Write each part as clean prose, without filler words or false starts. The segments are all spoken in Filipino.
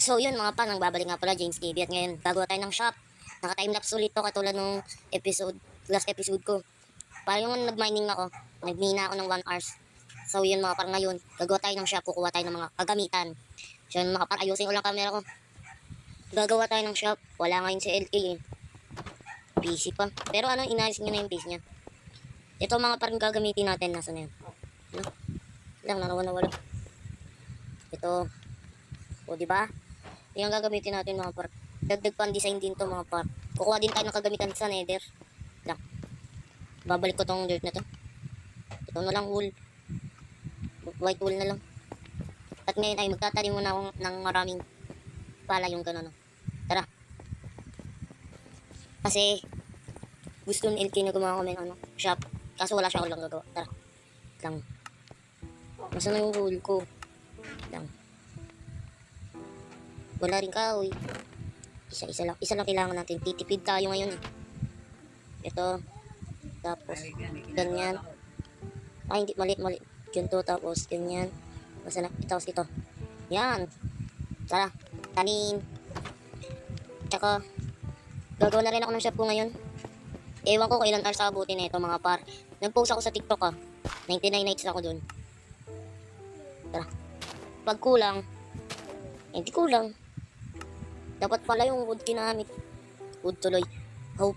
So yun mga pa, nang babalik nga pala James TV at ngayon gagawa tayo ng shop. Naka-timelapse ulit to katulad nung last episode ko. Para yung nag-mining ako, nagmina ako ng 1 hours. So yun mga par, ngayon gagawa tayo ng shop, kukuha tayo ng mga kagamitan. So yun mga par, ayusin ko lang camera ko. Gagawa tayo ng shop, wala ngayon si LK eh. Busy pa. Pero ano, inayos niya na yung base niya. Ito mga par, gagamitin natin, nasa na yun? Ano? Lang, nawala. Ito. O diba? Yung gagamitin natin mga par. Dagdag pan design din to mga par. Kukuha din tayo ng kagamitan sa nether. Lang. Babalik ko tong dirt na to. Ito na lang wool. White wool na lang. At ngayon ay magtatanim muna akong ng maraming pala yung gano'n. Tara. Kasi gusto ni LK na gumawa kami ng shop. Kaso wala siya, ako lang gagawa. Tara. Lang. Nasaan na yung wool ko? Lang. Wala rin kahoy. Isa lang kailangan natin. Titipid tayo ngayon eh. Ito. Tapos, ganyan. Ay, hindi. Mali. Ganito. Tapos, ganyan. Basta na. Tapos ito. Yan. Tara. Tanim. Tsaka, gagawa na rin ako ng shop ko ngayon. Ewan ko kung ilan hours abutin na ito mga par. Nag-post ako sa TikTok 99 nights ako dun. Tara. Pag kulang, hindi kulang. Dapat pala yung wood ginamit. Wood tuloy. How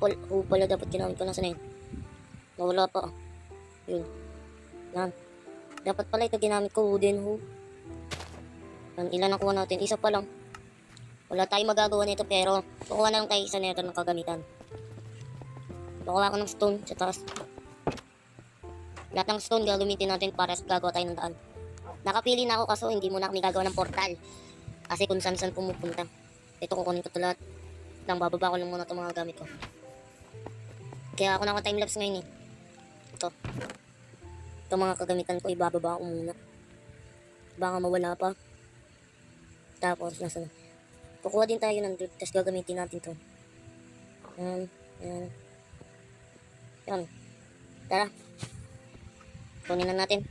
pala dapat ginamit ko. Nasa na yun? Nawala pa. Yun. Yan. Dapat pala ito ginamit ko. Wooden hoe. Yan. Ilan nakuha natin? Isa pa lang. Wala tayong magagawa nito pero kukuha na lang tayo isa nito ng kagamitan. Kukuha ko ng stone sa taas. Lahat ng stone gagamitin natin para gagawa tayo ng daan. Nakapili na ako kaso hindi muna kami gagawa ng portal. Kasi kung saan pumupunta. Ito kukunin ko ito lahat. Lang bababa ko lang muna itong mga gamit ko. Kaya ako naka-timelapse ngayon eh. Ito. Ito mga kagamitan ko ibababa ko muna. Baka mawala pa. Tapos nasa na. Kukuha din tayo ng dirt. Tapos gagamitin natin ito. Yan. Tara. Kunin na natin.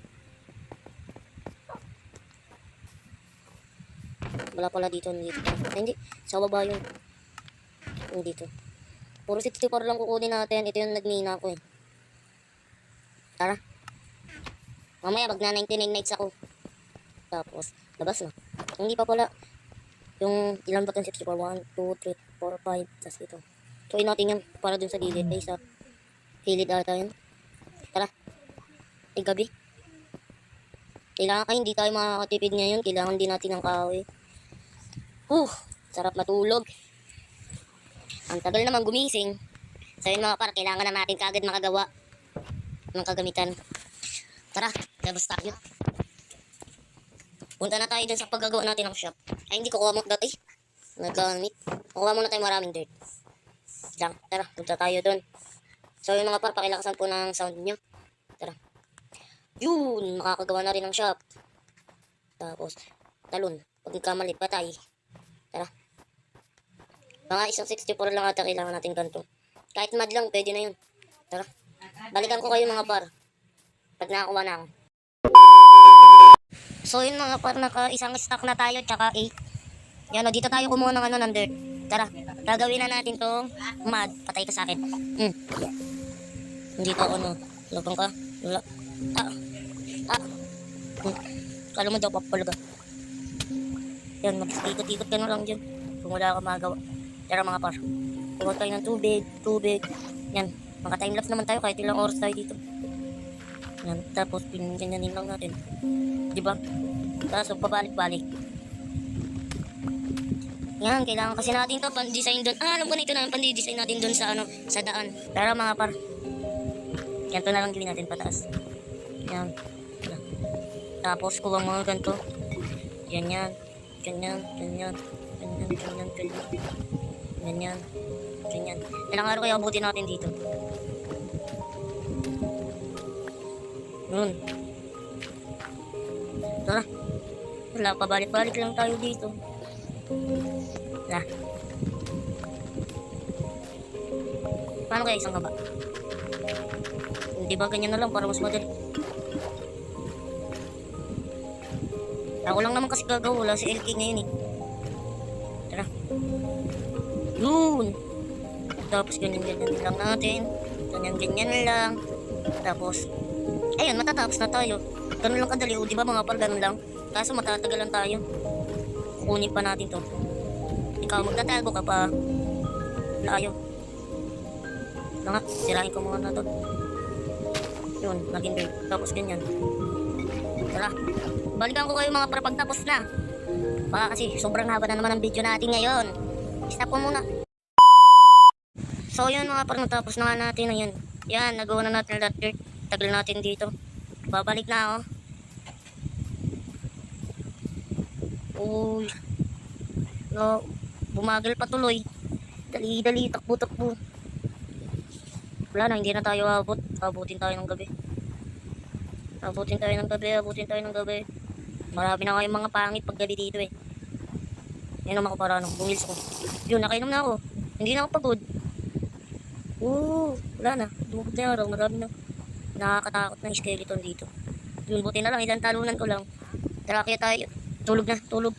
Wala pala dito. Ay, hindi. Sa baba yun. Hindi dito. Puro 64 lang kukunin natin. Ito yung nagmina ako eh. Tara. Mamaya mag na 99 nights ako. Tapos, labas na. Hindi pa pala. Yung ilan ba itong 64? 1, 2, 3, 4, 5. Tapos ito. Tuloy natin yan para dun sa gilid. Ay, sa gilid ata yun. Tara. Ay, gabi. Kailangan kayo, hindi tayo makakatipid ngayon. Kailangan din natin ng kahoy. Sarap matulog. Ang tagal naman gumising. So yun mga par, kailangan na natin kaagad makagawa ng kagamitan. Tara, labas tayo. Punta na tayo dun sa paggagawa natin ng shop. Ay, hindi kukuha mo dati. Nagamit. Kukuha muna tayo maraming dirt. Lang, tara, punta tayo dun. So yun mga par, pakilakasan po ng sound nyo. Tara. Yun, makakagawa na rin ng shop. Tapos, talon. Pag nagkamali, patay. Tara. Mga isang 64 lang ata kailangan natin ganito. Kahit mad lang, pwede na yun. Tara. Balikan ko kayo mga par. Pag nakakuha na ako. So yun mga par, naka-isang stack na tayo, tsaka 8. Yan, dito tayo kumuha ng ng dirt. Tara. Gagawin na natin tong mud. Patay ka sa akin. Hindi pa ako, labang ka. Wala. Kala mo daw papalaga. Yan, mag-ikot-ikot ka na lang dyan. Kung wala ka magawa. Tara mga par. Kuha tayo ng tubig. Yan, maka-timelapse naman tayo kahit ilang oras tayo dito. Yan, tapos pinanyanin lang natin. Diba? Tapos pabalik-balik. Yan, kailangan kasi natin to pan-design doon. Alam ko na ito na yung pan-design natin doon sa sa daan. Tara mga par. Yan, to na lang gawin natin pataas. Yan. Tapos kuha mga ganito. Ganyan. Ilang araw kaya abutin natin dito? Yun. Tara. Wala, pabalik-balik lang tayo dito. Wala. Paano kaya isang haba? Hindi ba ganyan na lang para mas madali? Ako lang naman kasi gagawa. Wala si LK ngayon eh. Yun. Tapos ganyan-ganyan lang natin. Ganyan-ganyan lang. Tapos, ayun, matatapos na tayo. Ganun lang kadali, o diba mga par, ganun lang. Kaso matatagalan tayo. Kukunin pa natin to. Ikaw, magtatago ka pa. Layo. Nga, sirahin ko muna na to. Yun, naging dirt. Tapos ganyan. Tara. Balikan ko kayo mga par pagtapos na. Baka kasi sobrang haba na naman ang video natin ngayon. Stop ko muna. So yun mga par, natapos na nga natin. Ayun. Yan, nagawa na natin lahat dirt. Tagal natin dito. Babalik na ako. Uy. No, bumagal pa tuloy. Dali-dali, takbo-takbo. Wala na, hindi na tayo abot. Abutin tayo ng gabi. Abutin tayo ng gabi, abutin tayo ng gabi. Marami na kayong mga pangit pag gabi dito eh. Yan naman ako para ano, bumils ko. Yun, nakainom na ako. Hindi na ako pagod. Wala na. Dumukot na yung araw. Marami na. Nakakatakot na skeleton dito. Yun, buti na lang. Ilang talunan ko lang. Tara, kaya tayo. Tulog na. Tulog.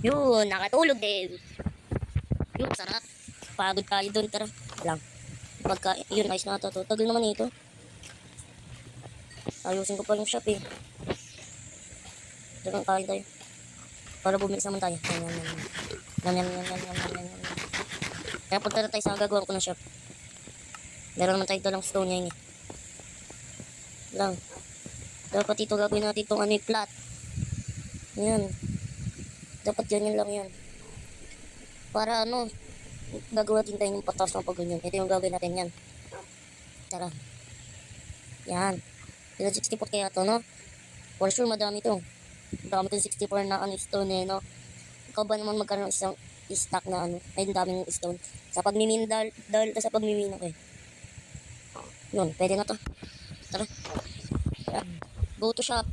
Yun, nakatulog din. Yun, sarap. Pagod tayo doon. Tara. Lang. Pagka, yun, ayos na ito. Tagal naman ito. Ayusin ko pa yung shop eh. Dagang kain tayo. Para bumilis naman tayo. Yan. Kaya punta na tayo sa gagawa ko ng shop. Meron naman tayo dalang stone ngayon eh. Lang. Dapat ito gagawin natin itong ano yung flat. Yan. Dapat ganyan lang yan. Para ano, gagawa din tayo ng patas ng pagganyan. Ito yung gagawin natin yan. Tara. Yan. 64 kaya to, no? For sure, madami to. Madami to 64 na ano, stone eh, no? Ikaw ba naman magkaroon ng isang stock na ano? Ay, daming stone. Sa pagmimin, dahil sa pagmimin ako eh. Yun, pwede na to. Tara. Go to shop.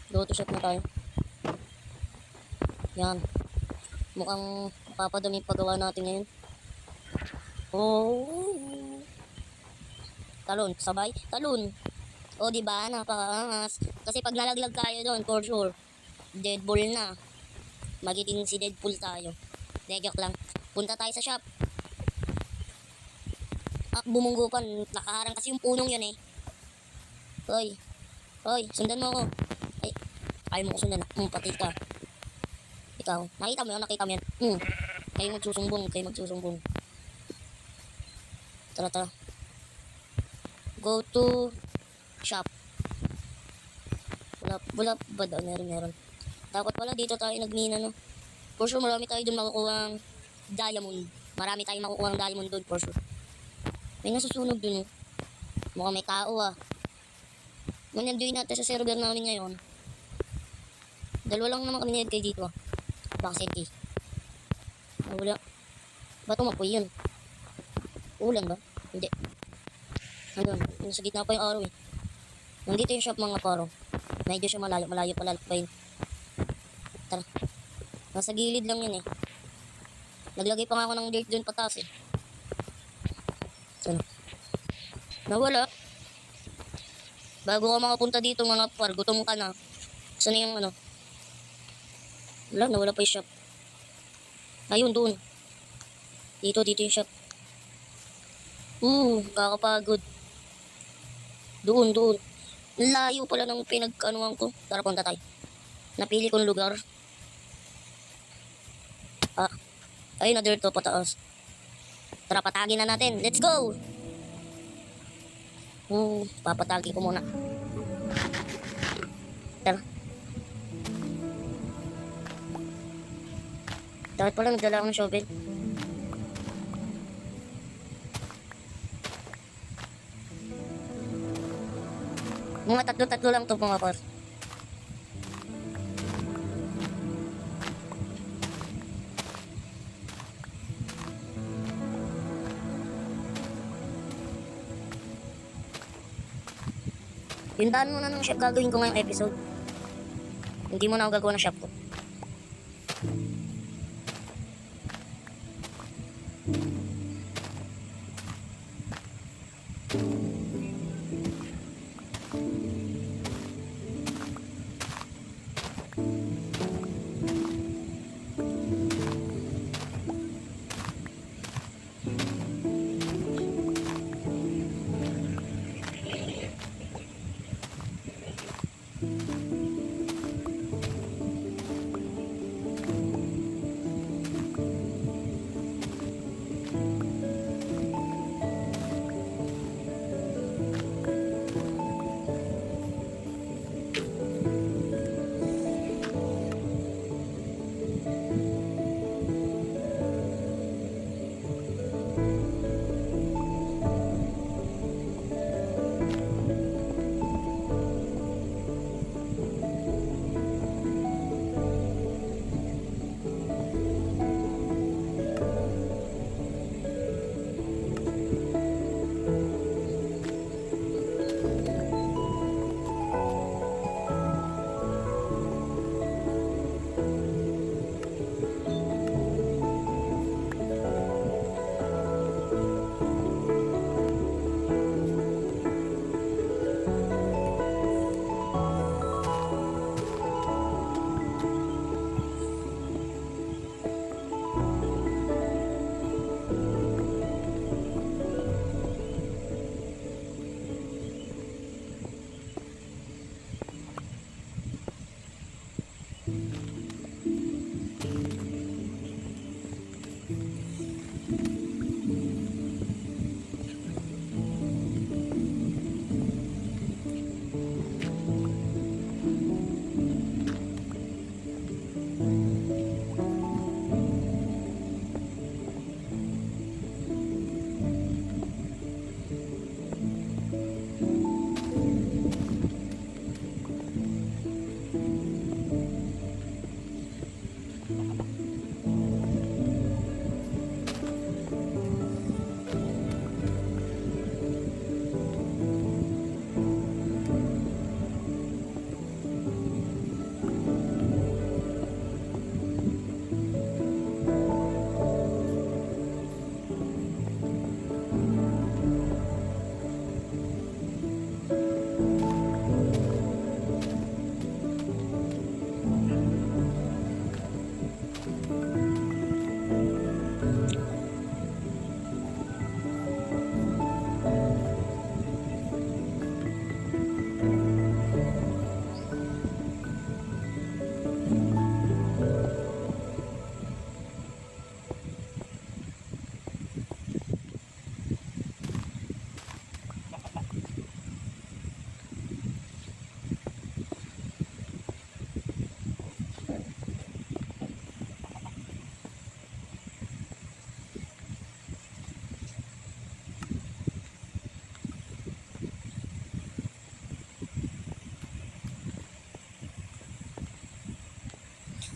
Go to shop na tayo. Yan. Mukhang papadami paggawa natin ngayon. Talon, sabay. Talon. O, diba? Napakaangas. Kasi pag nalaglag tayo doon, for sure, Deadpool na. Magiting si Deadpool tayo. Joke lang. Punta tayo sa shop. Bumunggupan. Nakaharang kasi yung punong yun eh. Hoy, sundan mo ako. Ay, ayaw mo ko sundan. Pati ka. Ikaw, nakita mo yan? Kayo magsusumbong. Tara. Go to shop. Wala ba daw? Meron. Dapat pala dito tayo nagmina, no? For sure, marami tayo dun makukuha ng diamond. Marami tayong makukuha ng diamond dun, for sure. May nasusunog dun, eh. Mukhang may tao, ah. Manenjoy natin sa server namin ngayon. Dalawa lang naman kami nilagay kayo dito, ah. Baka safety. Wala. Ba't umapoy yun? Ulan ba? Hindi. Hanggang, sa gitna pa yung araw, eh. Nandito yung shop, mga paro. Medyo siya malayo pala pa yun. Tara. Nasa gilid lang yun, eh. Naglagay pa nga ako ng dirt dun pataas, eh. Sana. Nawala. Bago ka makapunta dito, mga par, gutom ka na. Saan yung ano? Nawala pa yung shop. Ayun, doon. Dito yung shop. Kakapagod. Doon. Layo pala ng pinag-anuhan ko. Tara, punta tayo. Napili kong lugar. Ayun na dirt to, pataas. Tara, patagin na natin. Let's go! Papatagi ko muna. Tara. Dapat pala nagdala ako ng shovel. Mga tatlo lang to, mga par. Yung daan mo na ng shop gagawin ko ngayong episode. Hindi mo na ako gagawa ng shop ko.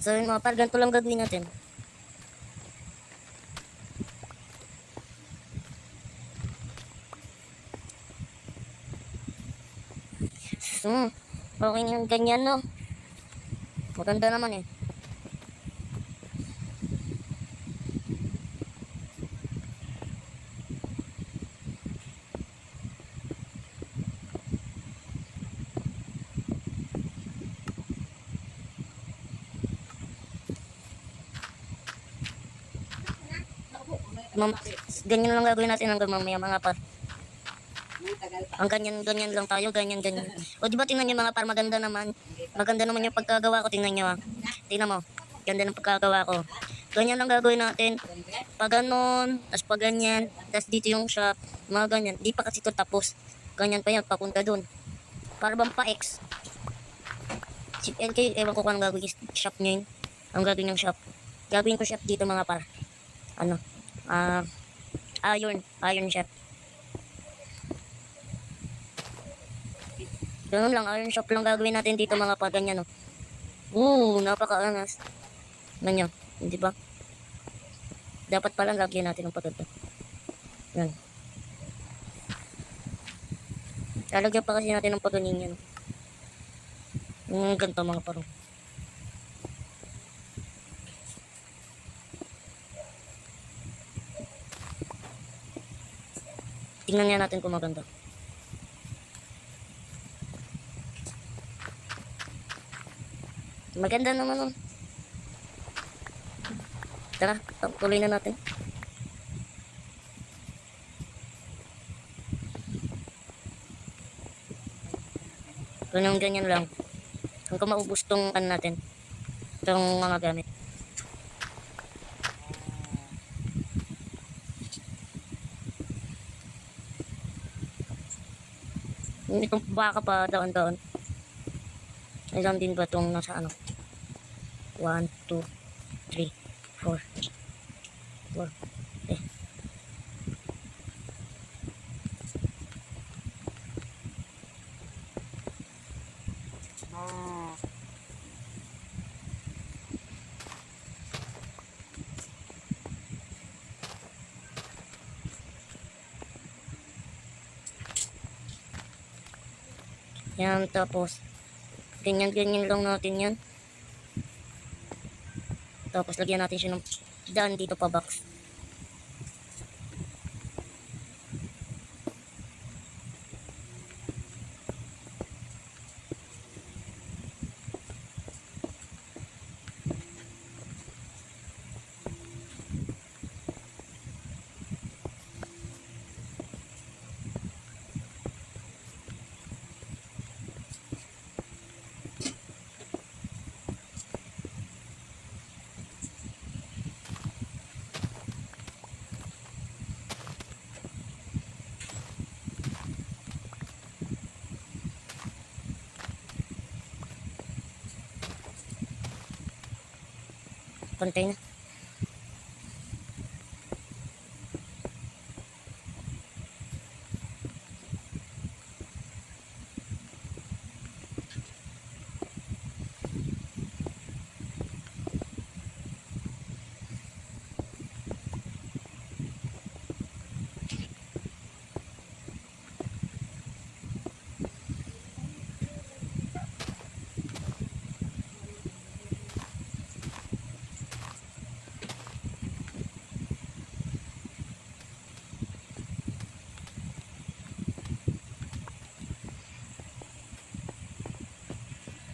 So yun mga par, ganito lang gagawin natin. Okay na yung ganyan, no? Maganda naman eh. Ganyan lang gagawin natin hanggang mamaya mga par. Ang ganyan lang tayo, ganyan. O di ba tingnan nyo mga par, maganda naman. Maganda naman yung pagkagawa ko, tingnan nyo ah. Tingnan mo, ganda ng pagkagawa ko. Ganyan lang gagawin natin. Pag ganon, tas pag ganyan, tas dito yung shop, mga ganyan. Di pa kasi ito tapos. Ganyan pa yan, papunta dun. Para bang pa-X. Si LK, ewan ko kung anong gagawin yung shop nyo yun. Ang gagawin yung shop. Gagawin ko shop dito mga par. Ano? Iron shop. Ganun lang, iron shop lang gagawin natin dito mga par, ganyan no. Napaka-angas. Ganyan, hindi ba? Dapat pala lagyan natin ng pagkanta. Yan. Lalagyan pa kasi natin ng paganin yan. Yung ganito mga parang. Tingnan nga natin kung maganda. Maganda naman nun. Tara, tuloy na natin. Ganyan lang. Hanggang maubos tong natin. Itong mga gamit. Itong baka pa daon-daon. Ilan din ba itong nasa ano? 1, 2, 3, 4. 4. Okay. Yan, tapos ganyan lang natin yan. Tapos lagyan natin siya ng daan dito pa box. Pantay na.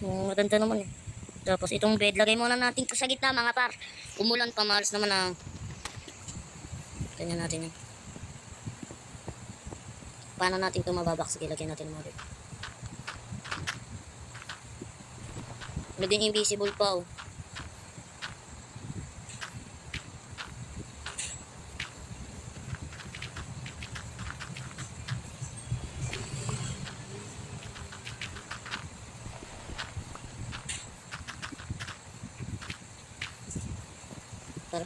Maganda naman eh. Tapos itong bed, lagay muna natin ito sa gitna mga par. Umulan pa, malas naman ang... Ganyan natin yan. Paano natin ito mababak? Sige, lagyan natin mga bed. Naging invisible pa oh. Tara.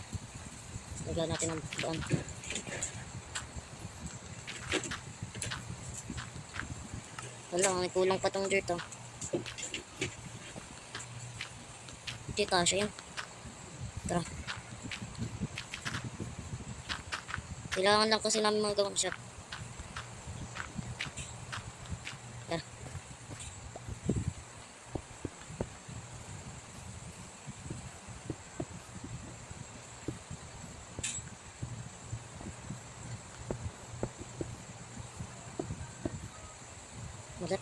Lagyan natin ang doon. Wala, may kulang pa tong dirt oh. Hindi kasya yan. Tara. Kailangan lang kasi namin mga gawang shop. Tara. Magat.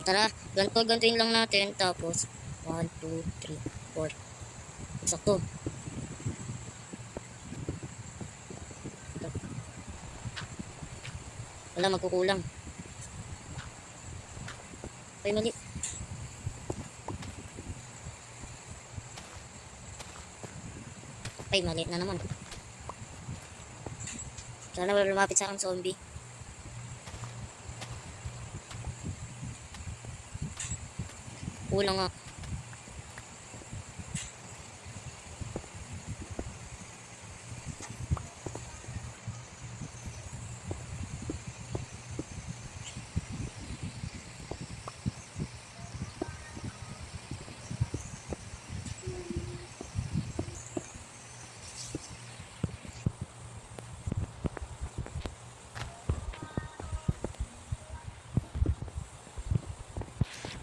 Tara, ganito-gantoin lang natin. Tapos, 1, 2, 3, 4. Sakto. Wala, magkukulang. Ay, mali. Ay, mali na naman. Sana wala lumapit sa akin zombie. Kulang nga.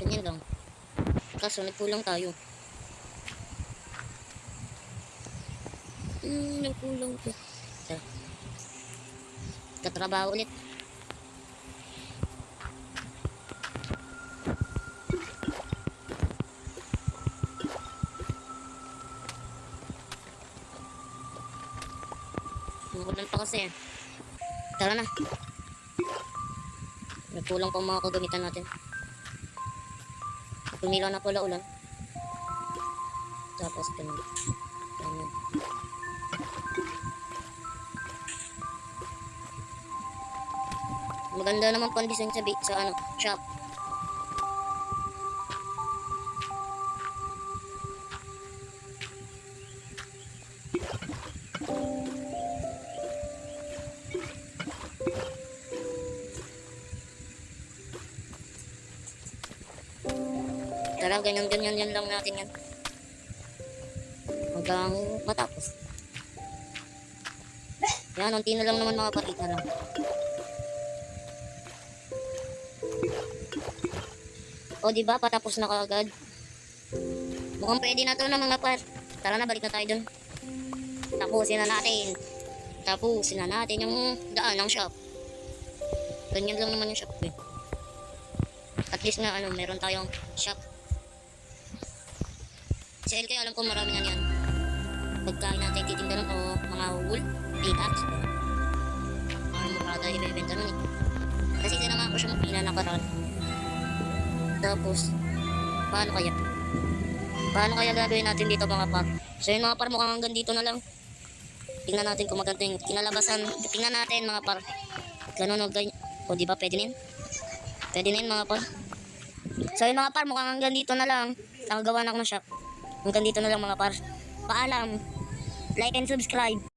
Ganyan lang. Kaso nagkulang tayo. Nagkulang ko. Tara. Katrabaho ulit. Nakulan pa kasi. Tara na. Nagkulang pang mga kagamitan natin. Tumila na pala ulan. Tapos ganun. Ganun. Maganda naman pang design sa ano, shop. Tara, ganyan yan lang natin yan. Hanggang matapos. Yan, unti na lang naman mga parit na lang. O diba, patapos na kaagad. Mukhang pwede na to na mga par. Tara na, balik na tayo dun. Tapusin na natin yung daan ng shop. Ganyan lang naman yung shop eh. At least na ano, meron tayong shop. Sa LK alam ko marami na yan. Pagkain natin titinda nun o mga wool, pickaxe. Ang mukada ibebenta nun eh. Kasi sinama ko siya mapina nakaraan. Tapos, paano kaya gagawin natin dito mga par? So yun mga par, mukhang hanggang dito na lang. Tingnan natin kung maganda yung kinalabasan. Tingnan natin mga par. Ganun O, di ba? Pwede na yun. Pwede na yun mga par. So yun mga par, mukhang hanggang dito na lang. Nakagawa na ako ng shop. Hanggang dito na lang mga par. Paalam. Like and subscribe.